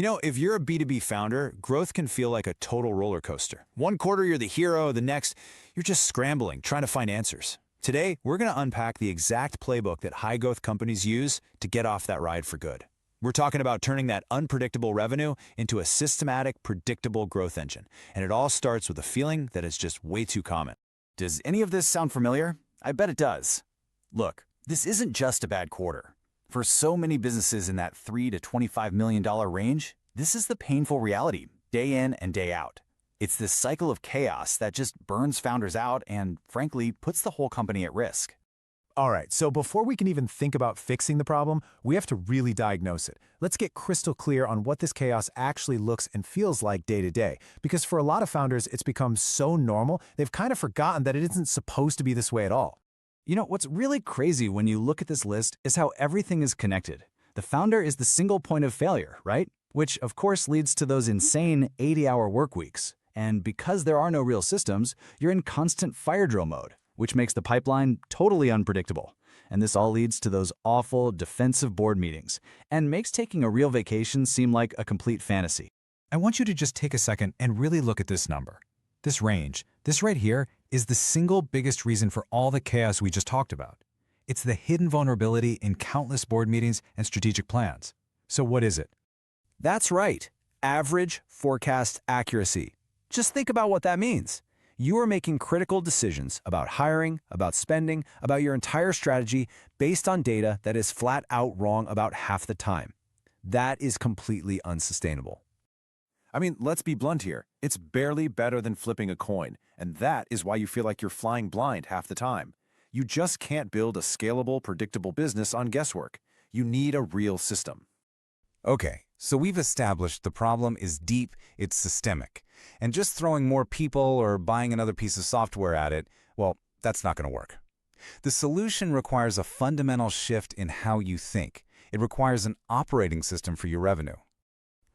If you're a B2B founder, growth can feel like a total roller coaster. One quarter, you're the hero, the next, you're just scrambling, trying to find answers. Today, we're going to unpack the exact playbook that high-growth companies use to get off that ride for good. We're talking about turning that unpredictable revenue into a systematic, predictable growth engine. And it all starts with a feeling that is just way too common. Does any of this sound familiar? I bet it does. Look, this isn't just a bad quarter. For so many businesses in that $3 to $25 million range, this is the painful reality, day in and day out. It's this cycle of chaos that just burns founders out and, frankly, puts the whole company at risk. All right, so before we can even think about fixing the problem, we have to really diagnose it. Let's get crystal clear on what this chaos actually looks and feels like day to day. Because for a lot of founders, it's become so normal, they've kind of forgotten that it isn't supposed to be this way at all. What's really crazy when you look at this list is how everything is connected. The founder is the single point of failure, right? Which, of course, leads to those insane 80-hour work weeks. And because there are no real systems, you're in constant fire drill mode, which makes the pipeline totally unpredictable. And this all leads to those awful defensive board meetings and makes taking a real vacation seem like a complete fantasy. I want you to just take a second and really look at this number. This range, this right here, is the single biggest reason for all the chaos we just talked about. It's the hidden vulnerability in countless board meetings and strategic plans. So what is it? That's right. Average forecast accuracy. Just think about what that means. You are making critical decisions about hiring, about spending, about your entire strategy based on data that is flat out wrong about half the time. That is completely unsustainable. Let's be blunt here. It's barely better than flipping a coin, and that is why you feel like you're flying blind half the time. You just can't build a scalable, predictable business on guesswork. You need a real system. Okay, so we've established the problem is deep, it's systemic. And just throwing more people or buying another piece of software at it, well, that's not going to work. The solution requires a fundamental shift in how you think. It requires an operating system for your revenue.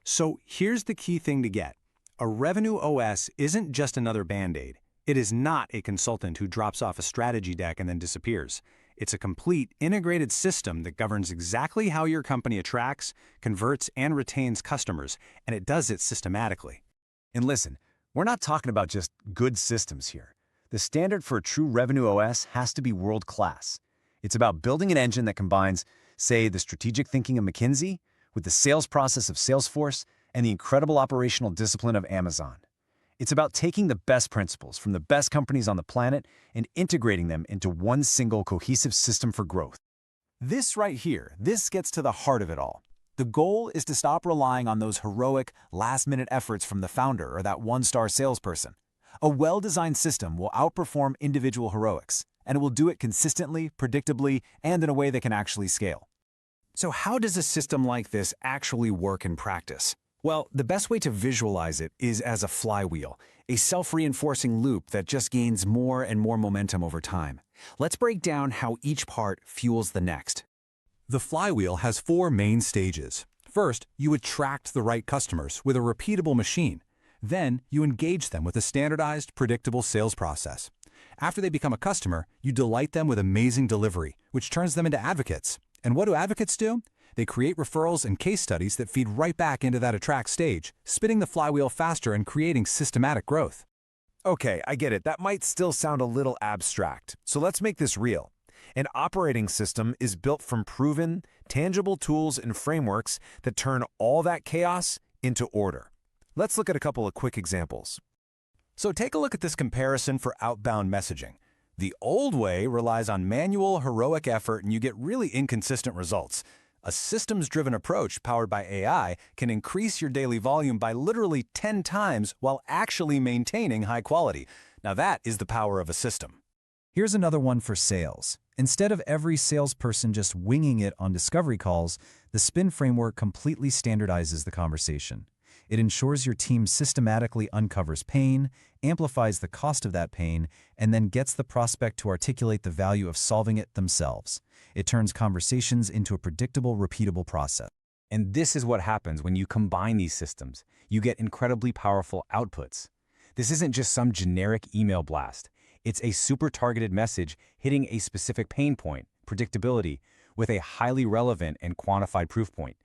So here's the key thing to get. A revenue OS isn't just another Band-Aid. It is not a consultant who drops off a strategy deck and then disappears. It's a complete, integrated system that governs exactly how your company attracts, converts, and retains customers, and it does it systematically. And listen, we're not talking about just good systems here. The standard for a true revenue OS has to be world-class. It's about building an engine that combines, say, the strategic thinking of McKinsey with the sales process of Salesforce and the incredible operational discipline of Amazon. It's about taking the best principles from the best companies on the planet and integrating them into one single cohesive system for growth. This right here, this gets to the heart of it all. The goal is to stop relying on those heroic, last-minute efforts from the founder or that one-star salesperson. A well-designed system will outperform individual heroics, and it will do it consistently, predictably, and in a way that can actually scale. So how does a system like this actually work in practice? Well, the best way to visualize it is as a flywheel, a self-reinforcing loop that just gains more and more momentum over time. Let's break down how each part fuels the next. The flywheel has 4 main stages. First, you attract the right customers with a repeatable machine. Then, you engage them with a standardized, predictable sales process. After they become a customer, you delight them with amazing delivery, which turns them into advocates. And what do advocates do? They create referrals and case studies that feed right back into that attract stage, spinning the flywheel faster and creating systematic growth. Okay, I get it. That might still sound a little abstract. So let's make this real. An operating system is built from proven, tangible tools and frameworks that turn all that chaos into order. Let's look at a couple of quick examples. So take a look at this comparison for outbound messaging. The old way relies on manual, heroic effort, and you get really inconsistent results. A systems-driven approach powered by AI can increase your daily volume by literally 10 times while actually maintaining high quality. Now that is the power of a system. Here's another one for sales. Instead of every salesperson just winging it on discovery calls, the SPIN framework completely standardizes the conversation. It ensures your team systematically uncovers pain, amplifies the cost of that pain, and then gets the prospect to articulate the value of solving it themselves. It turns conversations into a predictable, repeatable process. And this is what happens when you combine these systems. You get incredibly powerful outputs. This isn't just some generic email blast. It's a super targeted message hitting a specific pain point, predictability, with a highly relevant and quantified proof point.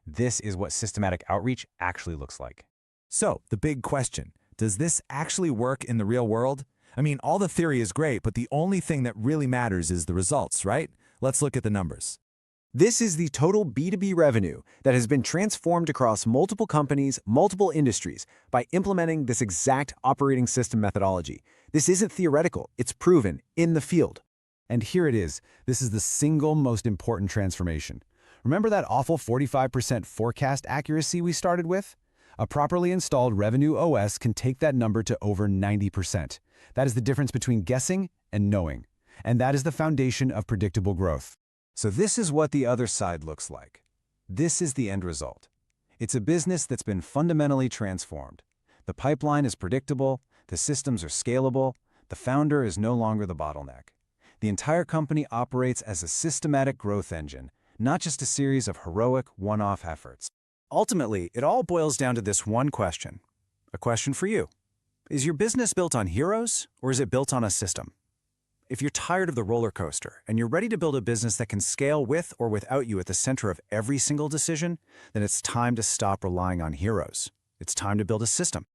This is what systematic outreach actually looks like. So, the big question, does this actually work in the real world? I mean, all the theory is great, but the only thing that really matters is the results, right? Let's look at the numbers. This is the total B2B revenue that has been transformed across multiple companies, multiple industries, by implementing this exact operating system methodology. This isn't theoretical, it's proven in the field. And here it is. This is the single most important transformation. Remember that awful 45% forecast accuracy we started with? A properly installed Revenue OS can take that number to over 90%. That is the difference between guessing and knowing. And that is the foundation of predictable growth. So this is what the other side looks like. This is the end result. It's a business that's been fundamentally transformed. The pipeline is predictable, the systems are scalable, the founder is no longer the bottleneck. The entire company operates as a systematic growth engine, not just a series of heroic, one-off efforts. Ultimately, it all boils down to this one question. A question for you. Is your business built on heroes, or is it built on a system? If you're tired of the roller coaster and you're ready to build a business that can scale with or without you at the center of every single decision, then it's time to stop relying on heroes. It's time to build a system.